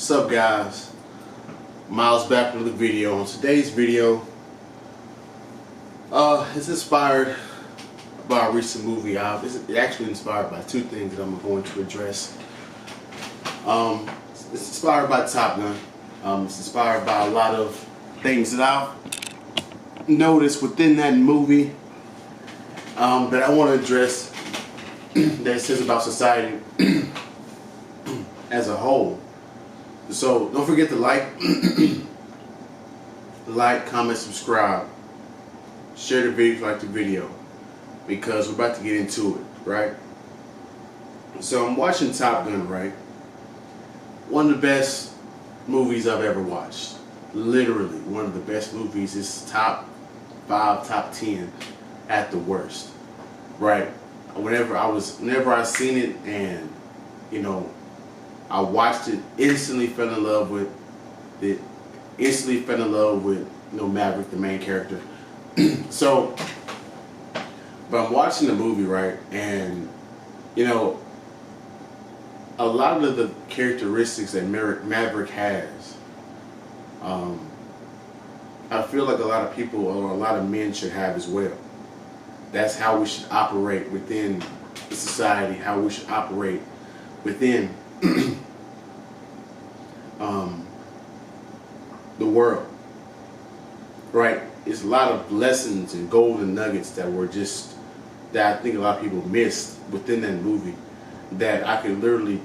What's up, guys? Miles back with the video. On today's video, it's inspired by a recent movie. It's actually inspired by two things that I'm going to address. It's inspired by Top Gun. It's inspired by a lot of things that I've noticed within that movie that I want to address that it says about society as a whole. So don't forget to like, comment, subscribe, share the video if you like the video, because we're about to get into it, right? So I'm watching Top Gun, right? One of the best movies I've ever watched. Literally one of the best movies. It's top 5, top 10 at the worst, right? Whenever I seen it, and I watched it, instantly fell in love with it. Instantly fell in love with Maverick, the main character. So, but I'm watching the movie, right, and a lot of the characteristics that Maverick has, I feel like a lot of people or a lot of men should have as well. That's how we should operate within the society, how we should operate within the world, right? It's a lot of lessons and golden nuggets that I think a lot of people missed within that movie, that I could literally,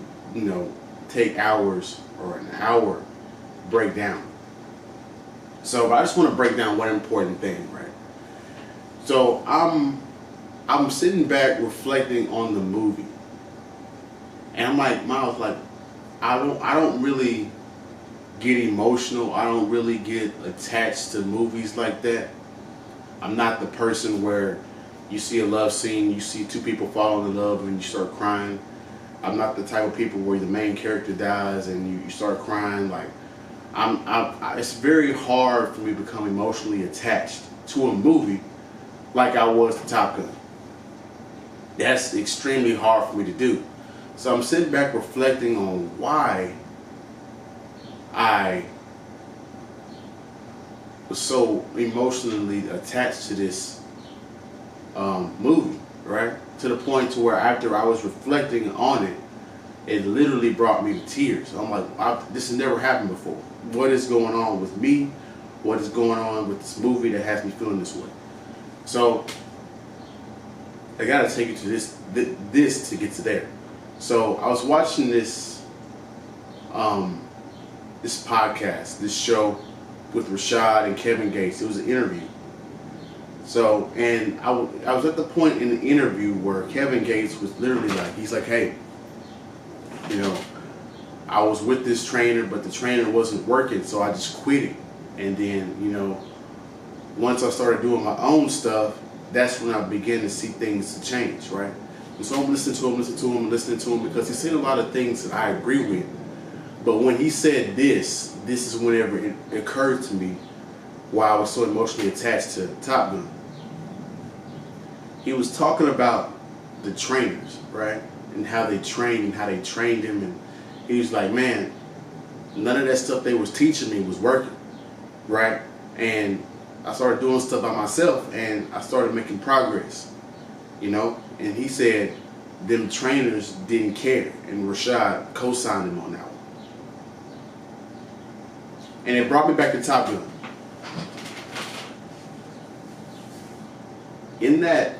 take hours or an hour break down. So I just want to break down one important thing, right? So I'm sitting back reflecting on the movie, and I'm like, Miles, like, I don't really get emotional. I don't really get attached to movies like that. I'm not the person where you see a love scene, you see two people falling in love and you start crying. I'm not the type of people where the main character dies and you start crying. Like, it's very hard for me to become emotionally attached to a movie like I was to Top Gun. That's extremely hard for me to do. So I'm sitting back reflecting on why I was so emotionally attached to this movie, right? To the point to where after I was reflecting on it, it literally brought me to tears. I'm like, this has never happened before. What is going on with me? What is going on with this movie that has me feeling this way? So I gotta take you to this to get to there. So I was watching this this podcast, this show with Rashad and Kevin Gates. It was an interview. So, and I was at the point in the interview where Kevin Gates was literally like, he's like, hey, I was with this trainer, but the trainer wasn't working, so I just quit it. And then, once I started doing my own stuff, that's when I began to see things to change, right? And so I'm listening to him because he said a lot of things that I agree with. But when he said this is whenever it occurred to me why I was so emotionally attached to Top Gun. He was talking about the trainers, right? And how they trained him. And he was like, man, none of that stuff they was teaching me was working, right? And I started doing stuff by myself, and I started making progress, And he said them trainers didn't care, and Rashad co-signed him on that one. And it brought me back to Top Gun. In that,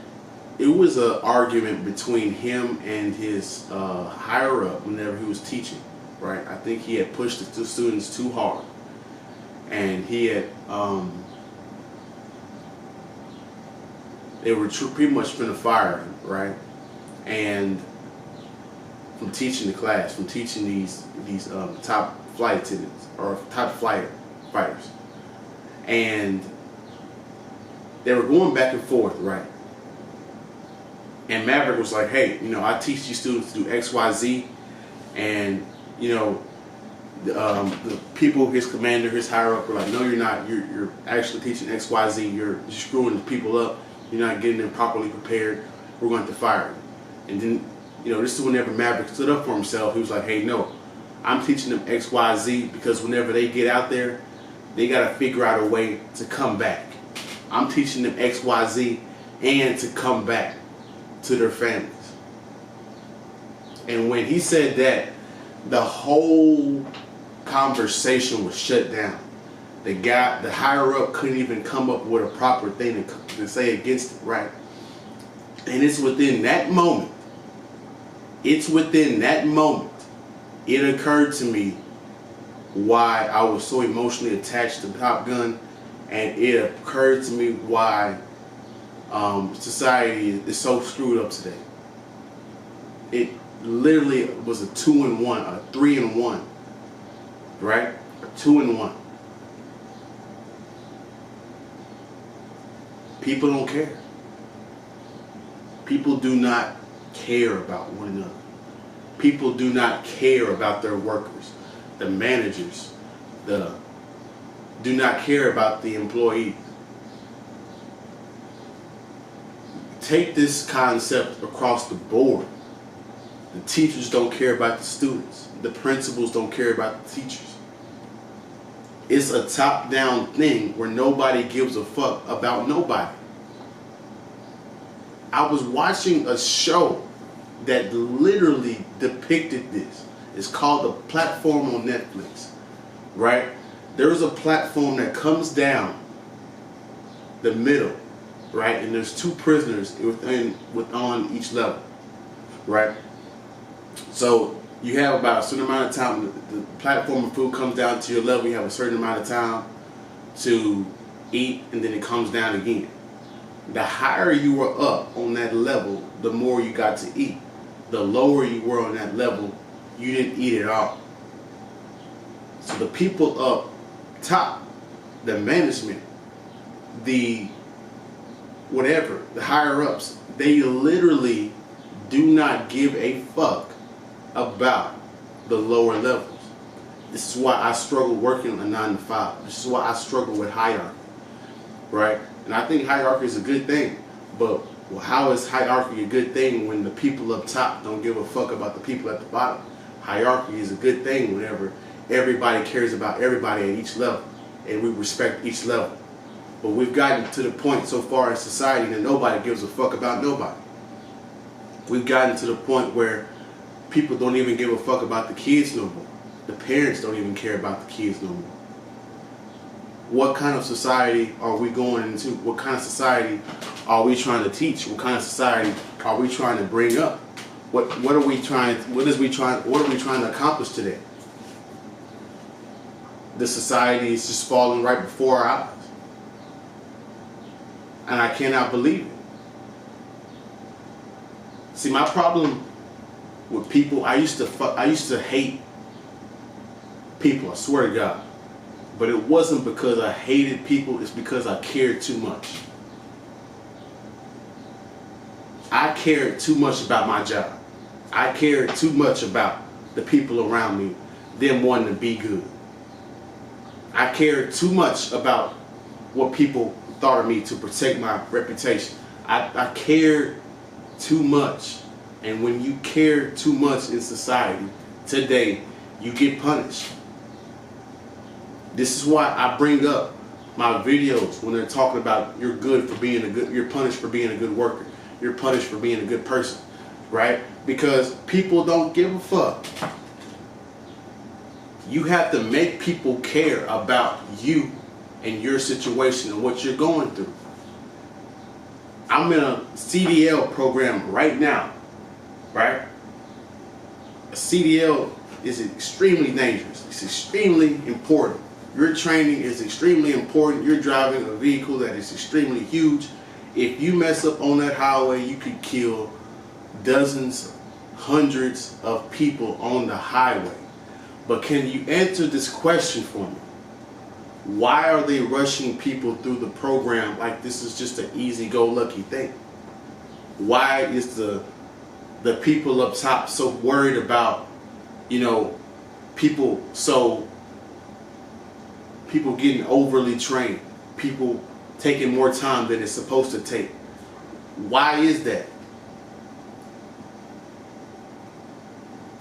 it was an argument between him and his higher up whenever he was teaching, right? I think he had pushed the students too hard, and he had they were pretty much finna fire him, right? And from teaching the class, from teaching these top flight attendants or top fighters, and they were going back and forth, right? And Maverick was like, hey, I teach these students to do X, Y, Z, and the people, his commander, his higher up, were like, no, you're not. You're actually teaching X, Y, Z. You're screwing the people up. You're not getting them properly prepared. We're going to fire you. And then, this is whenever Maverick stood up for himself. He was like, hey, no, I'm teaching them X, Y, Z because whenever they get out there, they got to figure out a way to come back. I'm teaching them X, Y, Z and to come back to their families. And when he said that, the whole conversation was shut down. The higher up couldn't even come up with a proper thing to say against it, right? And it's within that moment, it occurred to me why I was so emotionally attached to Top Gun, and it occurred to me why society is so screwed up today. It literally was a 2-in-1, a 3-in-1, right? A 2-in-1. People don't care. People do not care about one another. People do not care about their workers, the managers, do not care about the employees. Take this concept across the board. The teachers don't care about the students. The principals don't care about the teachers. It's a top-down thing where nobody gives a fuck about nobody. I was watching a show that literally depicted this. It's called The Platform on Netflix, right? There's a platform that comes down the middle, right? And there's 2 prisoners on each level, right? So you have about a certain amount of time. The platform of food comes down to your level. You have a certain amount of time to eat, and then it comes down again. The higher you were up on that level, the more you got to eat. The lower you were on that level, you didn't eat at all. So the people up top, the management, the whatever, the higher ups, they literally do not give a fuck about the lower levels. This is why I struggle working a 9-to-5. This is why I struggle with hierarchy, right? And I think hierarchy is a good thing, but how is hierarchy a good thing when the people up top don't give a fuck about the people at the bottom? Hierarchy is a good thing whenever everybody cares about everybody at each level, and we respect each level. But we've gotten to the point so far in society that nobody gives a fuck about nobody. We've gotten to the point where people don't even give a fuck about the kids no more. The parents don't even care about the kids no more. What kind of society are we going into? What kind of society are we trying to teach? What kind of society are we trying to bring up? What are we trying to accomplish today? The society is just falling right before our eyes. And I cannot believe it. See, my problem with people, I used to hate people, I swear to God. But it wasn't because I hated people, it's because I cared too much. I cared too much about my job. I cared too much about the people around me, them wanting to be good. I cared too much about what people thought of me to protect my reputation. I cared too much. And when you care too much in society today, you get punished. This is why I bring up my videos when they're talking about you're punished for being a good worker. You're punished for being a good person, right? Because people don't give a fuck. You have to make people care about you and your situation and what you're going through. I'm in a CDL program right now, right? A CDL is extremely dangerous. It's extremely important. Your training is extremely important. You're driving a vehicle that is extremely huge. If you mess up on that highway, you could kill dozens, hundreds of people on the highway. But can you answer this question for me? Why are they rushing people through the program like this is just an easy-go-lucky thing? Why is the people up top so worried about, people getting overly trained, people taking more time than it's supposed to take? Why is that?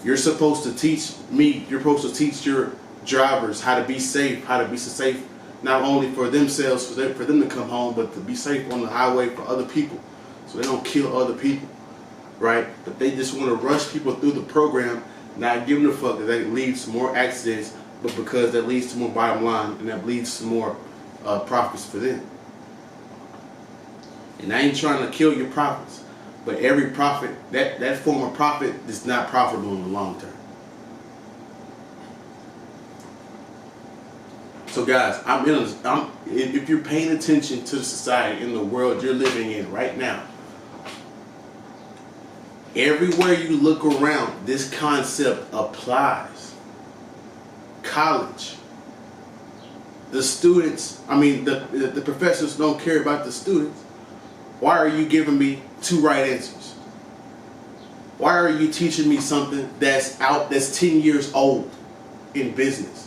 You're supposed to teach me, you're supposed to teach your drivers how to be safe, not only for themselves, for them to come home, but to be safe on the highway for other people, so they don't kill other people, right? But they just want to rush people through the program, not giving a fuck that leads to more accidents, but because that leads to more bottom line, and that leads to more profits for them. And I ain't trying to kill your profits, but every profit, that form of profit is not profitable in the long term. So guys, if you're paying attention to the society in the world you're living in right now, everywhere you look around, this concept applies. College. The students, the professors don't care about the students. Why are you giving me 2 right answers? Why are you teaching me something that's 10 years old in business?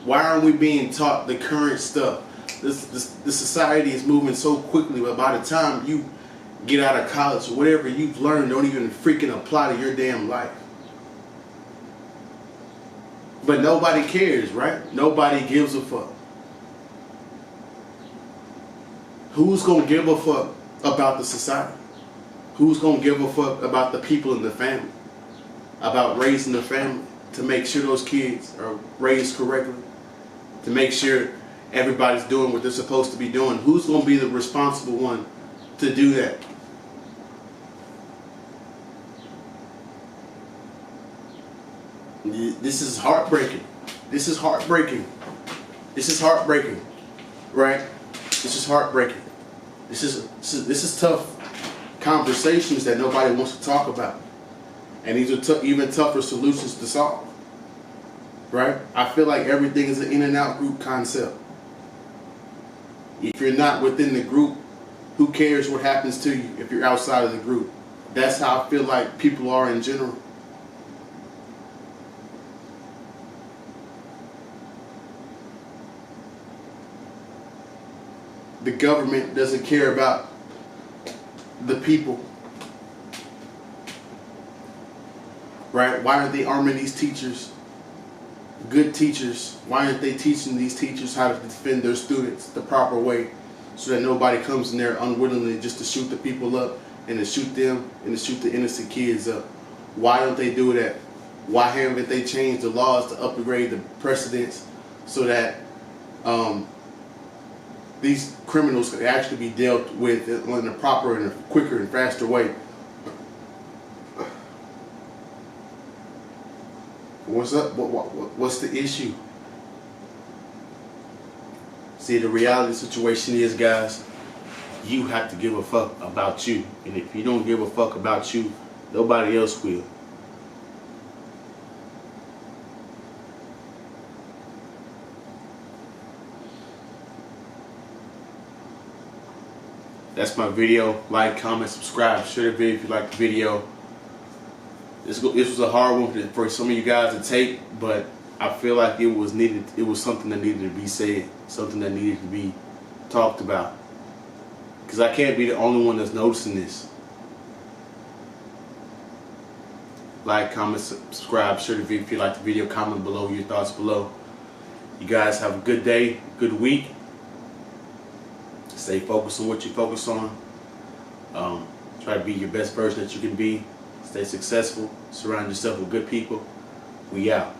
Why aren't we being taught the current stuff? The society is moving so quickly, but by the time you get out of college, or whatever you've learned don't even freaking apply to your damn life. But nobody cares, right? Nobody gives a fuck. Who's gonna give a fuck about the society? Who's gonna give a fuck about the people in the family? About raising the family, to make sure those kids are raised correctly, to make sure everybody's doing what they're supposed to be doing? Who's gonna be the responsible one to do that? This is heartbreaking. This is heartbreaking. This is heartbreaking, right? This is heartbreaking. This is tough conversations that nobody wants to talk about, and these are even tougher solutions to solve, right? I feel like everything is an in and out group concept. If you're not within the group, who cares what happens to you if you're outside of the group? That's how I feel like people are in general. The government doesn't care about the people, right? Why aren't they arming these teachers, good teachers? Why aren't they teaching these teachers how to defend their students the proper way, so that nobody comes in there unwittingly just to shoot the people up and to shoot them and to shoot the innocent kids up? Why don't they do that? Why haven't they changed the laws to upgrade the precedents so that these criminals can actually be dealt with in a proper and a quicker and faster way? What's up? What's the issue? See, the reality situation is, guys, you have to give a fuck about you. And if you don't give a fuck about you, nobody else will. That's my video. Like, comment, subscribe, share the video if you like the video. This was a hard one for some of you guys to take, but I feel like it was needed. It was something that needed to be said, something that needed to be talked about. Because I can't be the only one that's noticing this. Like, comment, subscribe, share the video if you like the video. Comment below your thoughts below. You guys have a good day, good week. Stay focused on what you focus on. Try to be your best version that you can be. Stay successful. Surround yourself with good people. We out.